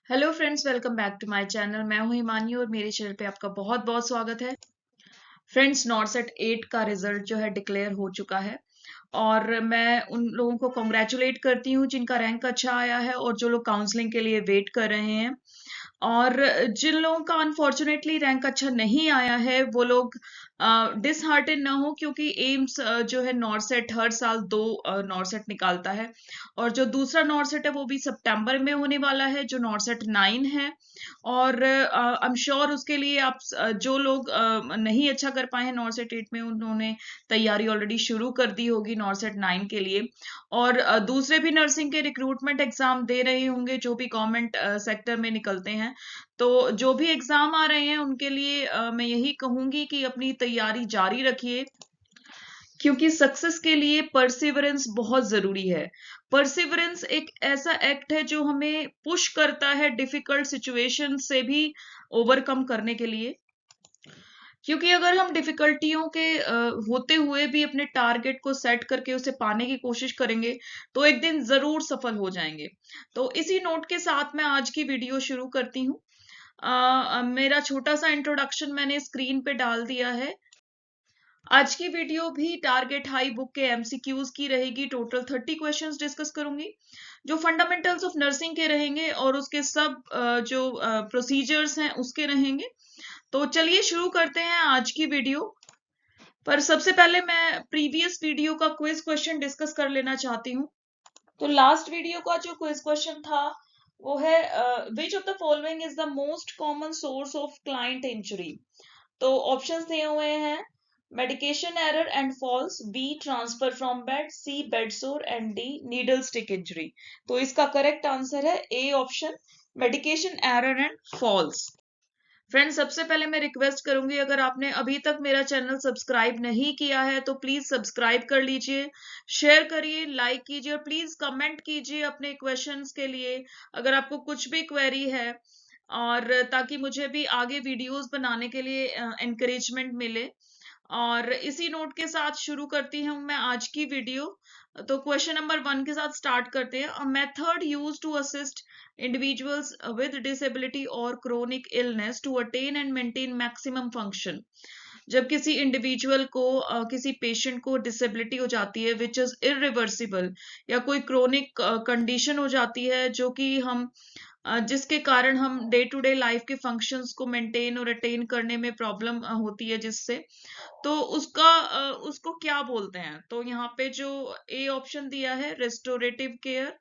Hello friends, welcome back to my channel. मैं हूं हिमानी और मेरे चैनल पे आपका बहुत बहुत स्वागत है। फ्रेंड्स, नॉर्सेट 8 का रिजल्ट जो है डिक्लेयर हो चुका है और मैं उन लोगों को कॉन्ग्रेचुलेट करती हूँ जिनका रैंक अच्छा आया है और जो लोग काउंसलिंग के लिए वेट कर रहे हैं। और जिन लोगों का अनफॉर्चुनेटली रैंक अच्छा नहीं आया है वो लोग डिसहार्टेन ना हो, क्योंकि एम्स जो है नॉर्सेट हर साल 2 नॉर्सेट निकालता है और जो दूसरा नॉर्सेट है वो भी सितंबर में होने वाला है, जो नॉर्सेट 9 है। और आई एम श्योर उसके लिए आप जो लोग नहीं अच्छा कर पाए हैं नॉर्सेट 8 में, उन्होंने तैयारी ऑलरेडी शुरू कर दी होगी नॉर्सेट 9 के लिए। और दूसरे भी नर्सिंग के रिक्रूटमेंट एग्जाम दे रहे होंगे जो भी गवर्नमेंट सेक्टर में निकलते हैं। तो जो भी एग्जाम आ रहे हैं उनके लिए मैं यही कहूंगी कि अपनी तैयारी जारी रखिए, क्योंकि सक्सेस के लिए परसिवरेंस बहुत जरूरी है। परसिवरेंस एक ऐसा एक्ट है जो हमें पुश करता है डिफिकल्ट सिचुएशन से भी ओवरकम करने के लिए। क्योंकि अगर हम डिफिकल्टियों के होते हुए भी अपने टारगेट को सेट करके उसे पाने की कोशिश करेंगे तो एक दिन जरूर सफल हो जाएंगे। तो इसी नोट के साथ मैं आज की वीडियो शुरू करती हूँ। मेरा छोटा सा इंट्रोडक्शन मैंने स्क्रीन पे डाल दिया है। आज की वीडियो भी टारगेट हाई बुक के एमसीक्यूज की रहेगी। टोटल 30 क्वेश्चंस डिस्कस करूंगी जो फंडामेंटल्स ऑफ नर्सिंग के रहेंगे और उसके सब जो प्रोसीजर्स हैं उसके रहेंगे। तो चलिए शुरू करते हैं आज की वीडियो। पर सबसे पहले मैं प्रीवियस वीडियो का क्विज क्वेश्चन डिस्कस कर लेना चाहती हूँ। तो लास्ट वीडियो का जो क्विज क्वेश्चन था वो है which of the following is the most common source of client injury. तो ऑप्शंस दिए हुए हैं medication error and falls, B transfer from bed, C bed sore and D needle stick injury. तो इसका correct answer है A option, medication error and falls. Friends, सबसे पहले मैं रिक्वेस्ट करूंगी, अगर आपने अभी तक मेरा चैनल सब्सक्राइब नहीं किया है तो प्लीज सब्सक्राइब कर लीजिए, शेयर करिए, लाइक कीजिए और प्लीज कमेंट कीजिए अपने क्वेश्चंस के लिए अगर आपको कुछ भी क्वेरी है, और ताकि मुझे भी आगे वीडियोस बनाने के लिए एनकरेजमेंट मिले। और इसी नोट के साथ शुरू करती हूँ मैं आज की वीडियो। तो क्वेश्चन नंबर 1 के साथ स्टार्ट करते हैं। A method used to assist individuals with disability or chronic illness to attain and maintain maximum function। जब किसी इंडिविजुअल को किसी पेशेंट को डिसेबिलिटी हो जाती है विच इज इरिवर्सिबल, या कोई क्रोनिक कंडीशन हो जाती है जो कि हम जिसके कारण हम डे टू डे लाइफ के फंक्शंस को मेंटेन और अटेन करने में प्रॉब्लम होती है, जिससे तो उसको क्या बोलते हैं। तो यहाँ पे जो ए ऑप्शन दिया है restorative care,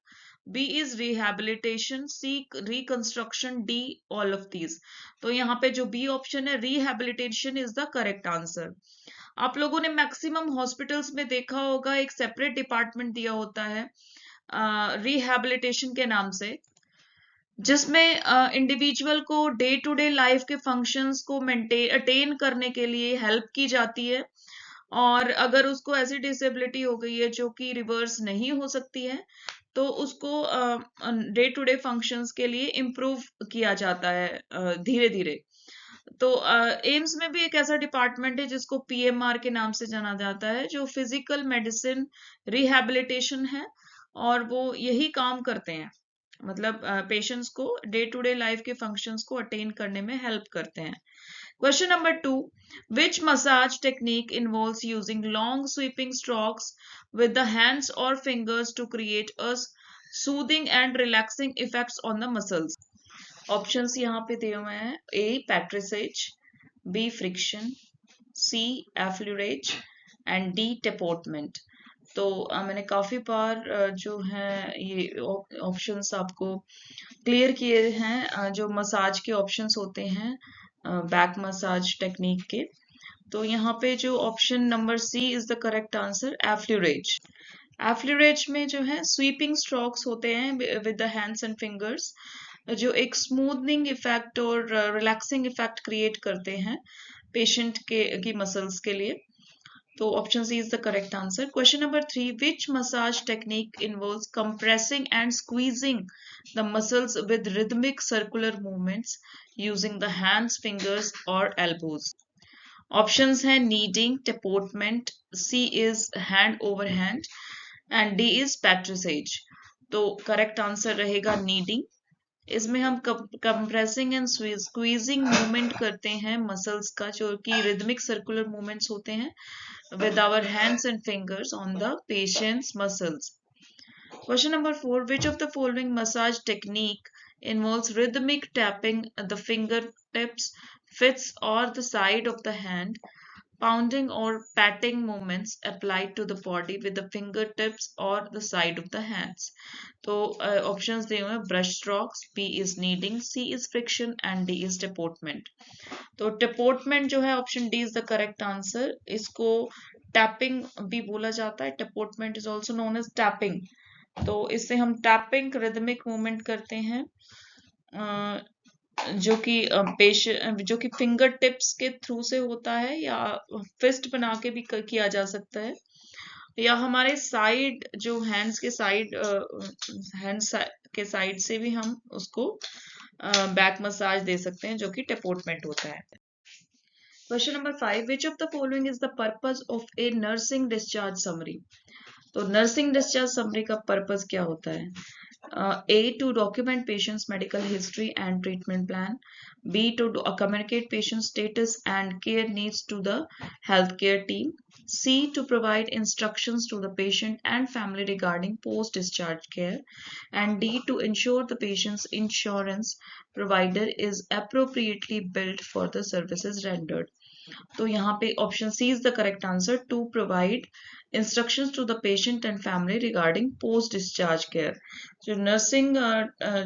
B is rehabilitation, C reconstruction, D all of these. तो यहाँ पे जो बी ऑप्शन है rehabilitation is the correct answer. आप लोगों ने मैक्सिमम हॉस्पिटल्स में देखा होगा एक सेपरेट डिपार्टमेंट दिया होता है रिहैबिलिटेशन के नाम से, जिसमें इंडिविजुअल को डे टू डे लाइफ के फंक्शंस को मेंटेन अटेन करने के लिए हेल्प की जाती है। और अगर उसको ऐसी डिसेबिलिटी हो गई है जो कि रिवर्स नहीं हो सकती है तो उसको डे टू डे फंक्शंस के लिए इम्प्रूव किया जाता है धीरे धीरे। तो एम्स में भी एक ऐसा डिपार्टमेंट है जिसको पीएमआर के नाम से जाना जाता है, जो फिजिकल मेडिसिन रिहैबिलिटेशन है, और वो यही काम करते हैं। मतलब पेशेंट्स को डे टू डे लाइफ के फंक्शंस को अटेन करने में हेल्प करते हैं। Question number 2. Which massage technique involves using long sweeping strokes with the hands or fingers to create a soothing and relaxing effects on the muscles? Options यहाँ पे दिए हुए हैं। A. Patricage, B. Friction, C. Affleurage and D. Tapotement। तो मैंने काफी बार जो है ये ऑप्शंस आपको क्लियर किए हैं। जो मसाज के ऑप्शंस होते हैं बैक मसाज टेक्निक के, तो यहाँ पे जो option number C is the correct answer, effleurage. Effleurage में जो है स्वीपिंग स्ट्रोक्स होते हैं with the hands and fingers, जो एक स्मूथनिंग इफेक्ट और रिलैक्सिंग इफेक्ट क्रिएट करते हैं पेशेंट के की मसल्स के लिए। तो option C is the correct answer. Question number 3, which massage technique involves compressing and squeezing the muscles with rhythmic circular movements using the hands, fingers और elbows. Options हैं kneading, tapotement, C is hand over hand and D is petrissage. तो correct answer रहेगा needing. इसमें हम compressing and squeezing movement करते हैं muscles का, जो कि रिदमिक सर्कुलर मूवमेंट्स होते हैं with our hands and fingers on the patient's muscles. Question number 4. Which of the following massage technique involves rhythmic tapping the fingertips, fists, or the side of the hand, pounding or patting movements applied to the body with the fingertips or the side of the hands? तो options दिए हुए हैं, brush strokes, B is kneading, C is friction and D is tapotement. तो tapotement जो है option D is the correct answer. इसको tapping भी बोला जाता है, tapotement is also known as tapping. तो इससे हम टैपिंग रिदमिक मूवमेंट करते हैं, जो कि जो कि फिंगर टिप्स के थ्रू से होता है, या फिस्ट बना के भी किया जा सकता है, या हमारे साइड जो हैंड्स के साइड हैंड्स के साइड से भी हम उसको बैक मसाज दे सकते हैं, जो कि टेपोर्टमेंट होता है। Question number 5, which of the following is the purpose of A nursing discharge summary? तो नर्सिंग डिस्चार्ज समरी का पर्पस क्या होता है? A, to document patient's medical history and treatment plan. B, to communicate patient status and care needs to the healthcare team. C, to provide instructions to the patient and family regarding post-discharge care. And D, to ensure the patient's insurance provider is appropriately billed for the services rendered. तो यहाँ पे option C is the correct answer, to provide instructions to the patient and family regarding post discharge care. जो nursing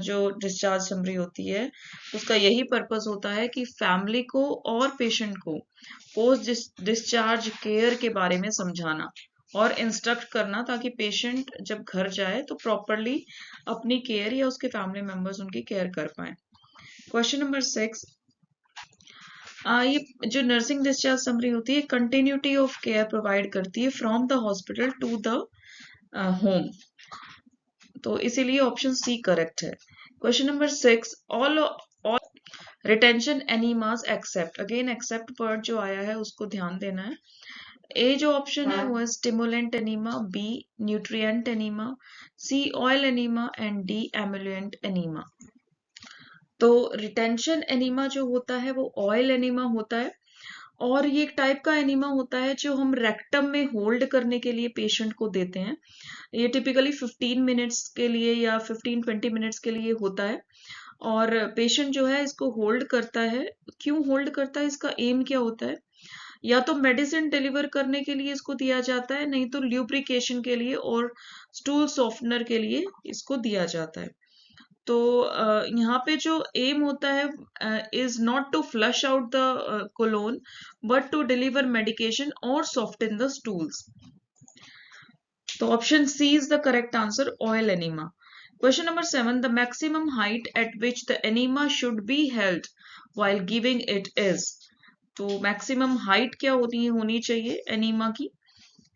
जो discharge summary होती है, उसका यही purpose होता है कि फैमिली को और पेशेंट को पोस्ट डिस्चार्ज केयर के बारे में समझाना और इंस्ट्रक्ट करना, ताकि पेशेंट जब घर जाए तो प्रॉपरली अपनी केयर या उसके फैमिली मेंबर्स उनकी केयर कर पाए। क्वेश्चन नंबर 6, ये जो नर्सिंग डिस्चार्ज समरी होती है, कंटिन्यूटी ऑफ केयर प्रोवाइड करती है from the hospital to the home. तो इसीलिए ऑप्शन सी करेक्ट है। Question number 6, all retention enemas except, again except word जो आया है उसको ध्यान देना है। ए जो ऑप्शन है वो है stimulant enema, B nutrient enema, C oil enema and D emollient enema. तो रिटेंशन एनीमा जो होता है वो ऑयल एनीमा होता है, और ये एक टाइप का एनीमा होता है जो हम रेक्टम में होल्ड करने के लिए पेशेंट को देते हैं। ये टिपिकली 15 मिनट्स के लिए या 15-20 मिनट्स के लिए होता है, और पेशेंट जो है इसको होल्ड करता है। क्यों होल्ड करता है, इसका एम क्या होता है? या तो मेडिसिन डिलीवर करने के लिए इसको दिया जाता है, नहीं तो ल्यूब्रिकेशन के लिए और स्टूल सॉफ्टनर के लिए इसको दिया जाता है। तो यहाँ पे जो एम होता है is not to flush out the colon, but to deliver medication और सॉफ्टन द स्टूल्स। तो option C is the correct answer, oil enema. Question number 7, the maximum height at which the enema should be held while giving it is. तो maximum height क्या होनी चाहिए enema की,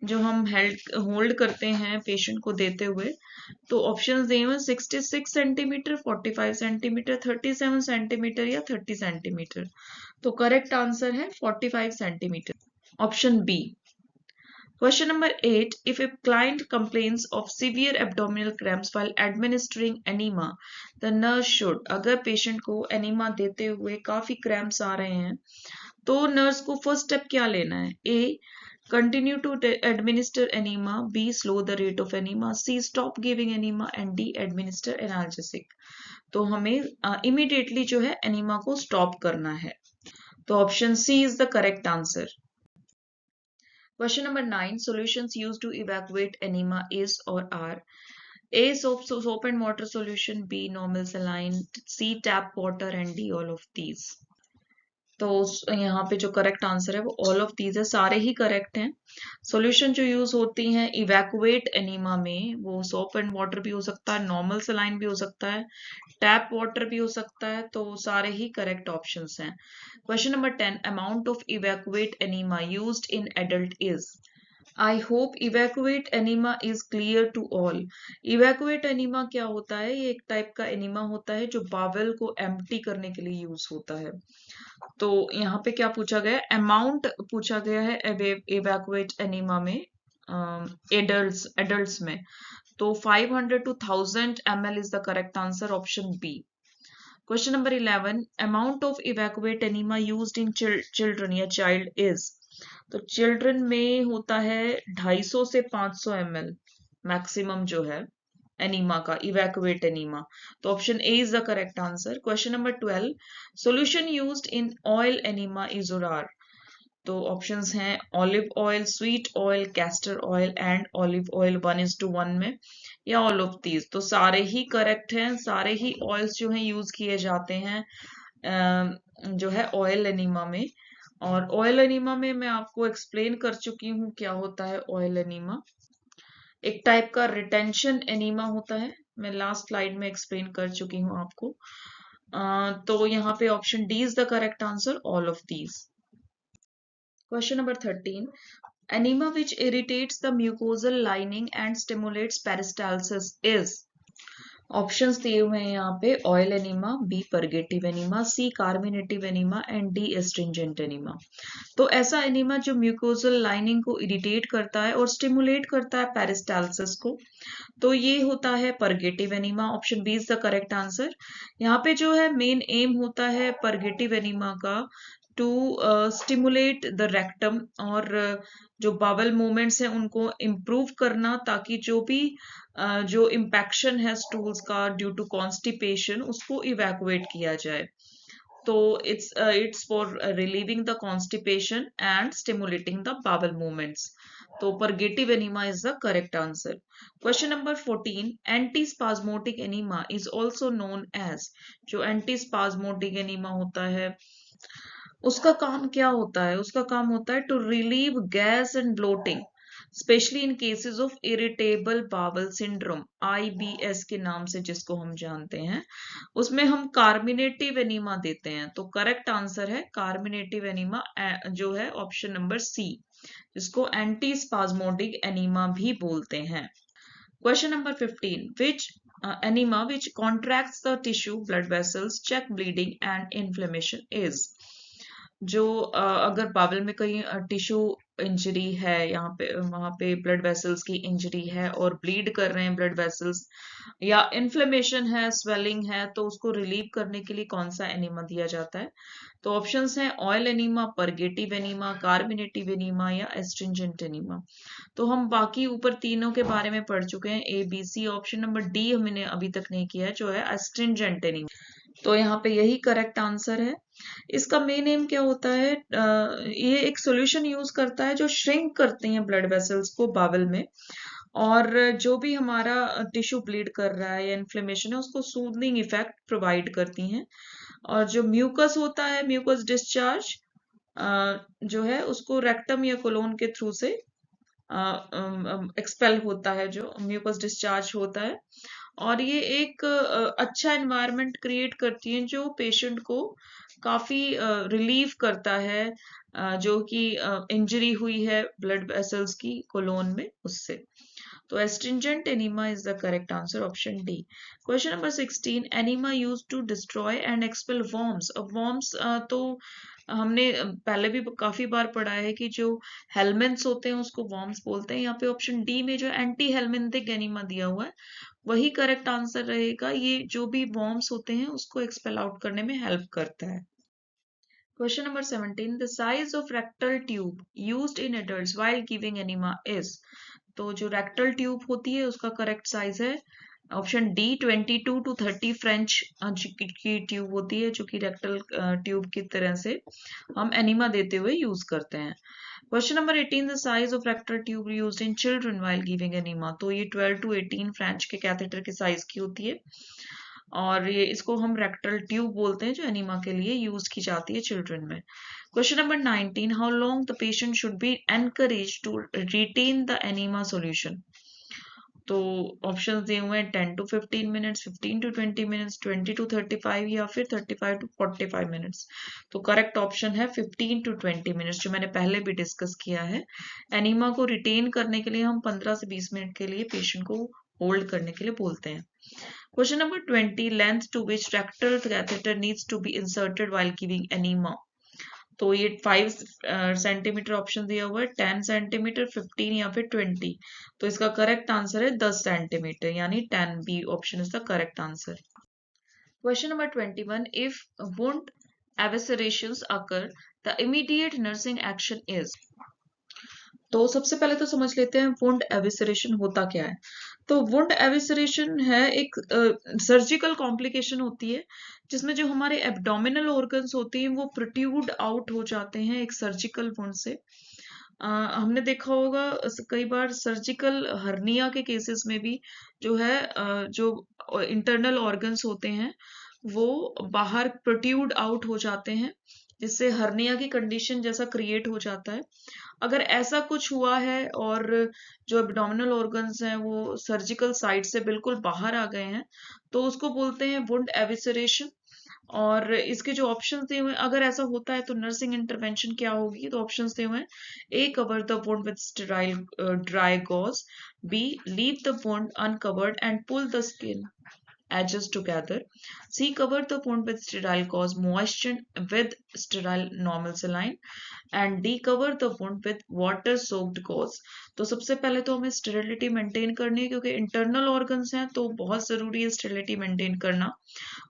जो हम hold करते हैं पेशेंट को देते हुए? तो ऑप्शन दिए हुए 66 सेंटीमीटर, 45 सेंटीमीटर, 37 सेंटीमीटर या 30 सेंटीमीटर। तो करेक्ट आंसर है 45 centimetre, option B. Question number 8, if a client complains of severe abdominal cramps while administering enema, the nurse should, अगर पेशेंट को एनीमा देते हुए काफी क्रैम्प्स आ रहे हैं, तो नर्स को फर्स्ट स्टेप क्या लेना है? ए, continue to administer enema, B, slow the rate of enema, C, stop giving enema and D, administer analgesic। तो हमें immediately जो है एनीमा को स्टॉप करना है। तो option C is the correct answer. Question number 9, solutions used to evacuate enema is or are: A, soap and water solution, B, normal saline, C, tap water and D, all of these। तो यहाँ पे जो correct answer है वो all of these है, सारे ही correct हैं। सॉल्यूशन जो यूज होती हैं इवैक्यूएट एनीमा में, वो सोप एंड वाटर भी हो सकता है, नॉर्मल सलाइन भी हो सकता है, टैप वाटर भी हो सकता है, तो सारे ही करेक्ट ऑप्शंस हैं। Question number 10, amount of evacuate enema used in adult is. I hope evacuate enema is clear to all. Evacuate enema क्या होता है? ये एक टाइप का एनीमा होता है जो बावेल को एम्प्टी करने के लिए यूज होता है। तो यहाँ पे क्या पूछा गया? अमाउंट पूछा गया है इवैक्यूएट एनीमा में एडल्ट्स में। तो 500 to 1000 ml is the correct answer, option B. Question number 11, amount of evacuate enema used in children या चाइल्ड इज। तो चिल्ड्रन में होता है 250 से 500 ml मैक्सिमम जो है एनीमा का, इवैक्यूएट एनीमा। तो option A is the correct answer. Question number 12, solution used in oil enema is उरार। तो ऑप्शंस हैं olive oil, sweet oil, castor oil and olive oil 1:1 में, या ऑल ऑफ दीज। तो सारे ही करेक्ट हैं, सारे ही ऑयल्स जो हैं यूज किए जाते हैं जो है ऑयल एनीमा में। और ऑयल एनीमा में मैं आपको एक्सप्लेन कर चुकी हूँ क्या होता है ऑयल एनीमा। एक टाइप का रिटेंशन एनीमा होता है, मैं लास्ट स्लाइड में एक्सप्लेन कर चुकी हूँ आपको। तो यहाँ पे option D is the correct answer, all of these. Question number 13. Enema which irritates the mucosal lining and stimulates peristalsis is। Options दिए हुए हैं यहाँ पे, oil enema, B purgative enema, C carminative enema and D astringent enema. तो ऐसा enema जो mucosal lining को irritate करता है और स्टिमुलेट करता है पेरिस्टाल्सिस को, तो ये होता है purgative enema. Option B is the correct answer. यहाँ पे जो है मेन एम होता है परगेटिव एनीमा का टू स्टिमुलेट द रेक्टम, और जो बावल मूवमेंट्स हैं उनको इम्प्रूव करना, ताकि जो भी जो इम्पैक्शन है स्टूल्स का ड्यू टू कॉन्स्टिपेशन उसको इवैक्यूएट किया जाए। तो it's for relieving the constipation and stimulating the bowel movements. तो purgative enema is the correct answer. Question number 14, antispasmodic enema is also known as. जो एंटीस्पाज्मोटिक एनीमा होता है उसका काम क्या होता है? उसका काम होता है to relieve gas and bloating, specially in cases of irritable bowel syndrome, IBS के नाम से जिसको हम जानते हैं। उसमें हम कार्मिनेटिव एनीमा देते हैं। तो करेक्ट आंसर है कार्मिनेटिव एनीमा, जो है ऑप्शन नंबर सी, जिसको एंटी स्पाज्मोटिक एनीमा भी बोलते हैं। Question number 15, which enema which contracts the tissue, blood vessels, check bleeding and inflammation is. जो अगर बावल में कहीं टिश्यू इंजरी है, यहाँ पे वहां पे ब्लड वेसल्स की इंजरी है और ब्लीड कर रहे हैं ब्लड वेसल्स, या इन्फ्लेमेशन है, स्वेलिंग है, तो उसको रिलीव करने के लिए कौन सा एनीमा दिया जाता है? तो ऑप्शंस हैं oil enema, purgative enema, carminative enema या एस्ट्रिंजेंट एनीमा। तो हम बाकी ऊपर तीनों के बारे में पढ़ चुके हैं, ABC। ऑप्शन नंबर डी हमने अभी तक नहीं किया है, जो है एस्ट्रिंजेंट एनीमा। तो यहाँ पे यही करेक्ट आंसर है। इसका मेन एम क्या होता है? ये एक सॉल्यूशन यूज करता है जो श्रिंक करते हैं ब्लड वेसल्स को बावल में, और जो भी हमारा टिश्यू ब्लीड कर रहा है या इन्फ्लेमेशन है उसको सूदनिंग इफेक्ट प्रोवाइड करती हैं। और जो म्यूकस होता है, म्यूकस डिस्चार्ज जो है उसको रेक्टम या कोलोन के थ्रू से एक्सपेल होता है, जो म्यूकस डिस्चार्ज होता है। और ये एक अच्छा एनवायरनमेंट क्रिएट करती है जो पेशेंट को काफी रिलीव करता है, जो कि इंजरी हुई है ब्लड वेसल्स की कोलोन में, उससे। तो astringent enema is the correct answer, option D. Question number 16, enema use to destroy and expel worms. अब वर्म्स तो हमने पहले भी काफी बार पढ़ा है कि जो हेलमेंट्स होते हैं उसको वर्म्स बोलते हैं। यहाँ पे ऑप्शन डी में जो एंटी हेलमिंथिक एनीमा दिया हुआ है वही करेक्ट आंसर रहेगा। ये जो भी वर्म्स होते हैं उसको एक्सपेल आउट करने में हेल्प करता है। Question number 17, the size of rectal tube used in adults while giving enema is. तो जो रेक्टल ट्यूब होती है उसका करेक्ट साइज है ऑप्शन डी, 22 to 30 फ्रेंच की ट्यूब होती है, जो कि रेक्टल ट्यूब की तरह से हम एनीमा देते हुए यूज करते हैं। Question number 18, the size of rectal tube used in children while giving enema. तो ये 12 to 18 फ्रेंच के कैथेटर के साइज की होती है, और ये इसको हम रेक्टल ट्यूब बोलते हैं जो एनीमा के लिए यूज की जाती है चिल्ड्रन में। Question number 19, how long the patient should be encourage to retain the enema solution. तो ऑप्शंस दिए हुए हैं 10 to 15 minutes, 15 to 20 minutes, 20 to 35 या फिर 35 to 45 मिनट्स। तो करेक्ट ऑप्शन है 15 to 20 मिनट्स, जो मैंने पहले भी डिस्कस किया है। एनीमा को रिटेन करने के लिए हम 15 से 20 मिनट के लिए पेशेंट को होल्ड करने के लिए बोलते हैं। Question number 20, length to which rectal catheter needs to be inserted while giving enema. तो ये 5 सेंटीमीटर ऑप्शन दिया हुआ है, 10 सेंटीमीटर, 15 या फिर 20। तो इसका करेक्ट आंसर है 10 सेंटीमीटर, यानी 10, B option is the correct answer. Question number 21. If wound eviscerations occur, the immediate nursing action is. तो सबसे पहले तो समझ लेते हैं वुंड एविसरेशन होता क्या है। तो वुंड एविसरेशन है एक सर्जिकल कॉम्प्लिकेशन होती है जिसमें जो हमारे एब्डोमिनल ऑर्गन्स होते हैं वो प्रोट्रूड आउट हो जाते हैं एक सर्जिकल वुंड से। हमने देखा होगा कई बार सर्जिकल हर्निया के केसेस में भी जो है जो इंटरनल ऑर्गन्स होते हैं वो बाहर प्रोट्रूड आउट हो जाते हैं जिससे हर्निया की कंडीशन जैसा क्रिएट हो जाता है। अगर ऐसा कुछ हुआ है और जो एब्डोमिनल ऑर्गन्स हैं वो सर्जिकल साइट से बिल्कुल बाहर आ गए हैं तो उसको बोलते हैं वुंड एविसरेशन। और इसके जो ऑप्शंस दिए हुए हैं अगर ऐसा होता है तो नर्सिंग इंटरवेंशन क्या होगी। तो ऑप्शंस दिए हुए हैं A cover the wound with sterile dry gauze, B leave the wound uncovered and pull the skin edges together, C cover the wound with sterile gauze moistened with sterile normal saline, and D cover the wound with water soaked gauze. तो सबसे पहले तो हमें sterility maintain करनी है क्योंकि internal organs हैं तो बहुत जरूरी है स्टेरिलिटी मेंटेन करना।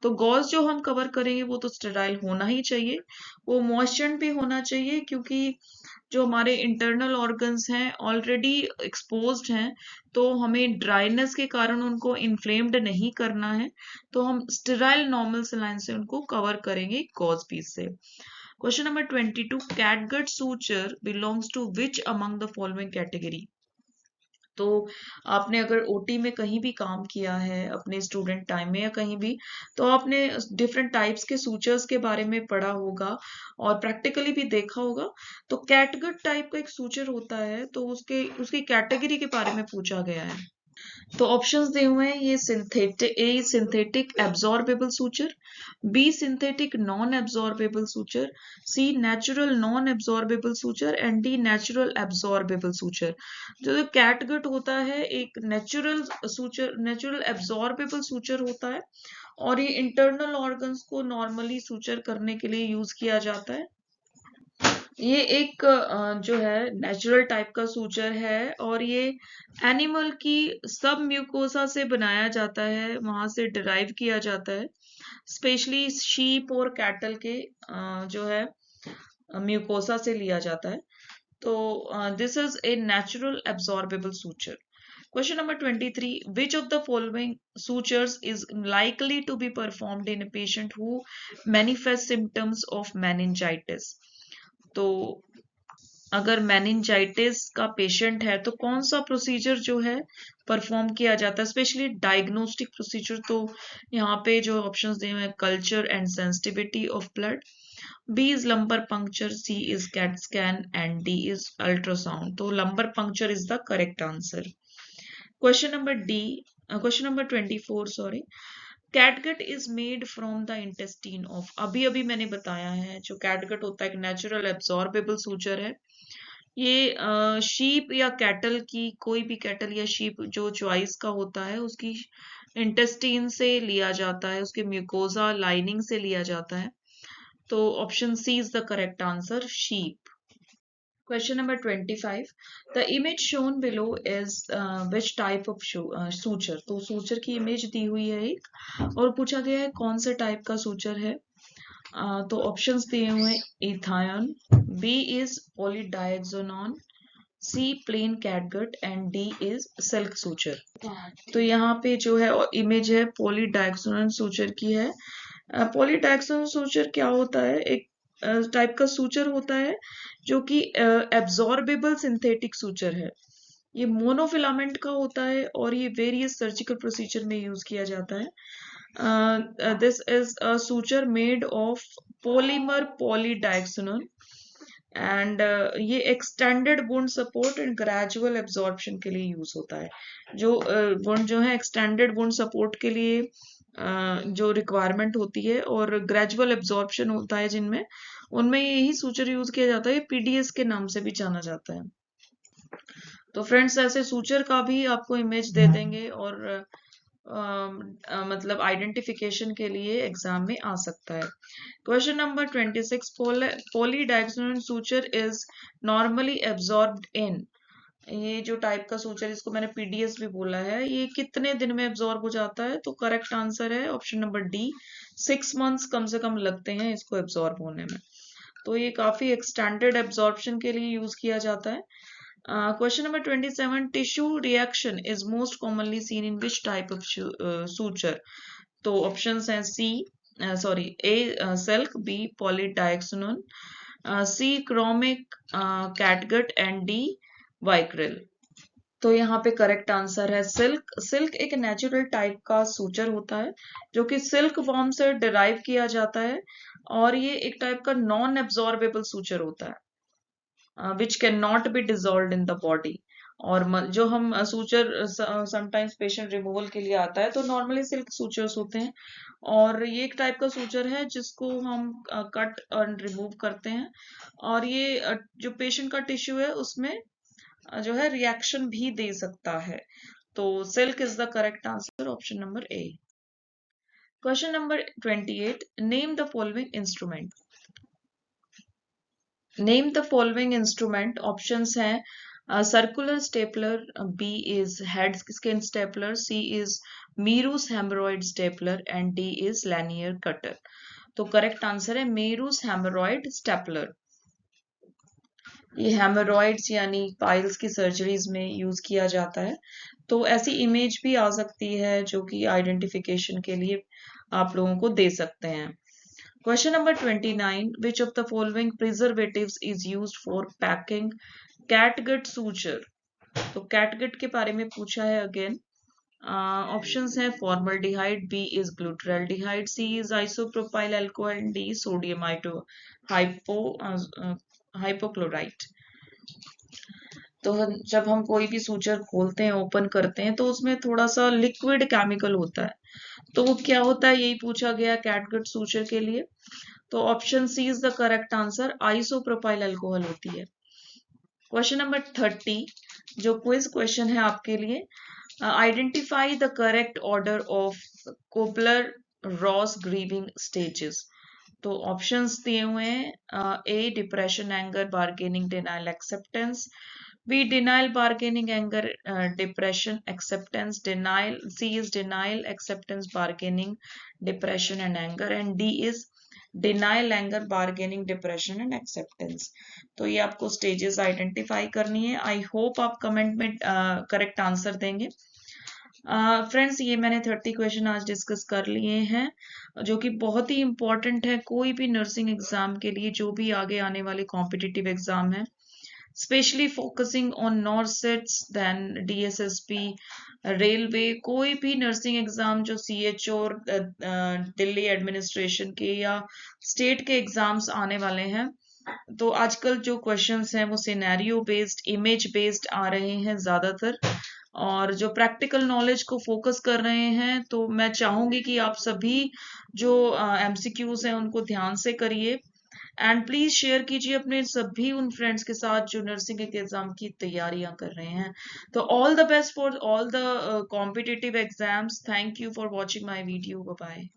तो गॉज जो हम कवर करेंगे वो तो स्टेराइल होना ही चाहिए, वो मॉइस्चर्ड भी होना चाहिए क्योंकि जो हमारे इंटरनल ऑर्गन्स हैं ऑलरेडी एक्सपोज्ड हैं तो हमें ड्राइनेस के कारण उनको इन्फ्लेम्ड नहीं करना है। तो हम स्टेराइल नॉर्मल सलाइन से उनको कवर करेंगे गॉज पीस से। Question number 22. Catgut suture belongs to which among the following category? तो आपने अगर ओटी में कहीं भी काम किया है अपने स्टूडेंट टाइम में या कहीं भी तो आपने डिफरेंट टाइप्स के सूचर्स के बारे में पढ़ा होगा और प्रैक्टिकली भी देखा होगा। तो कैटगट टाइप का एक सूचर होता है तो उसकी कैटेगरी के बारे में पूछा गया है। तो ऑप्शंस दिए हुए हैं ये synthetic absorbable suture, B synthetic non absorbable suture, C natural non absorbable suture and D natural absorbable suture. जो कैटगट होता है एक नेचुरल एब्जॉर्बेबल सूचर होता है और ये इंटरनल ऑर्गन्स को नॉर्मली सूचर करने के लिए यूज किया जाता है। ये एक जो है नेचुरल टाइप का सूचर है और ये एनिमल की सब म्यूकोसा से बनाया जाता है, वहां से डिराइव किया जाता है, स्पेशली शीप और कैटल के जो है म्यूकोसा से लिया जाता है। तो this is a natural absorbable suture. Question number 23. Which of the following sutures is likely to be performed in a patient who manifests symptoms of meningitis? तो अगर मेनिंजाइटिस का पेशेंट है तो कौन सा प्रोसीजर जो है परफॉर्म किया जाता है, स्पेशली डायग्नोस्टिक प्रोसीजर। तो यहाँ पे जो ऑप्शंस दिए हुए हैं culture and sensitivity of blood, B is lumbar puncture, C is CAT scan and D is ultrasound. तो lumbar puncture is the correct answer. Question number 24 sorry. Catgut is made from the intestine of, अभी मैंने बताया है जो catgut होता है एक natural absorbable suture है। ये शीप या कैटल की, कोई भी कैटल या शीप जो चॉइस का होता है उसकी इंटेस्टीन से लिया जाता है, उसके म्यूकोजा लाइनिंग से लिया जाता है। तो option C is the correct answer, sheep. Question number 25. The image shown below is which type of suture? तो suture की इमेज दी हुई है एक और पूछा गया है कौन से टाइप का suture है। तो ऑप्शंस दिए हुए Ethilon, B is polydioxanone, C plain catgut and D is silk suture. तो यहाँ पे जो है इमेज है पॉलीडायक्सोनॉन सूचर की है। पॉलीडायक्सोनॉन सूचर क्या होता है, एक टाइप का सूचर होता है जो कि एब्जॉर्बेबल सिंथेटिक सूचर है। ये मोनोफिलामेंट का होता है और ये वेरियस सर्जिकल प्रोसीजर में यूज किया जाता है। This is a suture made of polymer polydioxanone and ये extended wound support and gradual absorption के लिए यूज होता है। जो वुंड जो है एक्सटेंडेड वुंड सपोर्ट के लिए जो रिक्वायरमेंट होती है और ग्रेजुअल एब्जॉर्प्शन होता है जिनमें, उनमें यही सूचर यूज किया जाता है, पीडीएस के नाम से भी जाना जाता है। तो फ्रेंड्स ऐसे सूचर का भी आपको इमेज दे देंगे और मतलब आइडेंटिफिकेशन के लिए एग्जाम में आ सकता है। Question number 26. Polydioxanone suture is normally absorbed in, ये जो टाइप का सूचर, इसको मैंने पीडीएस भी बोला है, ये कितने दिन में एब्जॉर्ब हो जाता है? तो करेक्ट आंसर है ऑप्शन नंबर डी, 6 मंथ्स कम से कम लगते हैं इसको एब्जॉर्ब होने में। तो ये काफी एक्सटेंडेड एब्जॉर्प्शन के लिए यूज किया जाता है। Question number 27, tissue reaction is most commonly seen in which type of suture? तो ऑप्शंस हैं C, sorry, A silk, B polydioxanone, C chromic catgut and D Vicryl. तो यहाँ पे करेक्ट आंसर है सिल्क। सिल्क एक नेचुरल टाइप का suture होता है जो कि सिल्क वॉर्म से डिराइव किया जाता है, और ये एक टाइप का नॉन एब्जॉर्बेबल सूचर होता है which can not be dissolve in the body. और जो हम सूचर समटाइम्स पेशेंट रिमूवल के लिए आता है तो नॉर्मली सिल्क सूचर्स होते हैं, और ये एक टाइप का सूचर है जिसको हम कट एंड रिमूव करते हैं, और ये जो पेशेंट का टिश्यू है उसमें जो है रिएक्शन भी दे सकता है। तो silk is the correct answer, option number A. Question number 28, name the following instrument. Name the following instrument, options हैं circular stapler, B is head skin stapler, C is Meerus haemorrhoid stapler and D is linear cutter. तो correct answer है Meerus haemorrhoid stapler. ये haemorrhoids यानी piles की surgeries में use किया जाता है। तो ऐसी इमेज भी आ सकती है जो कि आइडेंटिफिकेशन के लिए आप लोगों को दे सकते हैं। Question number 29, which of the following preservatives is used for packing catgut suture? तो कैटगट के बारे में पूछा है अगेन। ऑप्शंस हैं formaldehyde, B is glutaraldehyde, C is isopropyl alcohol, D sodium hypo hypochlorite. तो जब हम कोई भी सूचर खोलते हैं, ओपन करते हैं, तो उसमें थोड़ा सा लिक्विड केमिकल होता है। तो वो क्या होता है, यही पूछा गया कैटगट सूचर के लिए। तो option C is the correct answer, isopropyl alcohol होती है। क्वेश्चन नंबर 30, जो क्विज क्वेश्चन है आपके लिए, identify the correct order of Kubler Ross grieving stages. तो ऑप्शंस दिए हुए हैं, A depression, anger, bargaining, denial, acceptance, B denial, bargaining, anger, depression, acceptance, denial, C is denial, acceptance, bargaining, depression and anger, and D is denial, anger, bargaining, depression and acceptance. तो ये आपको stages identify करनी है। I hope आप comment में correct answer देंगे। Friends, ये मैंने 30 क्वेश्चन आज डिस्कस कर लिए हैं जो कि बहुत ही इंपॉर्टेंट है कोई भी नर्सिंग एग्जाम के लिए, जो भी आगे आने वाले कॉम्पिटिटिव एग्जाम है, specially focusing on NORCETs, then DSSP, railway, कोई भी नर्सिंग एग्जाम जो सीएचओ और दिल्ली एडमिनिस्ट्रेशन के या स्टेट के एग्जाम्स आने वाले हैं। तो आजकल जो क्वेश्चंस हैं वो सिनेरियो बेस्ड, इमेज बेस्ड आ रहे हैं ज्यादातर, और जो प्रैक्टिकल नॉलेज को फोकस कर रहे हैं। तो मैं चाहूंगी कि आप सभी जो एमसीक्यूज हैं उनको ध्यान से करिए, एंड प्लीज शेयर कीजिए अपने सभी उन फ्रेंड्स के साथ जो नर्सिंग के एग्जाम की तैयारियां कर रहे हैं। तो all the best for all the competitive exams. Thank you for watching my video. Bye bye.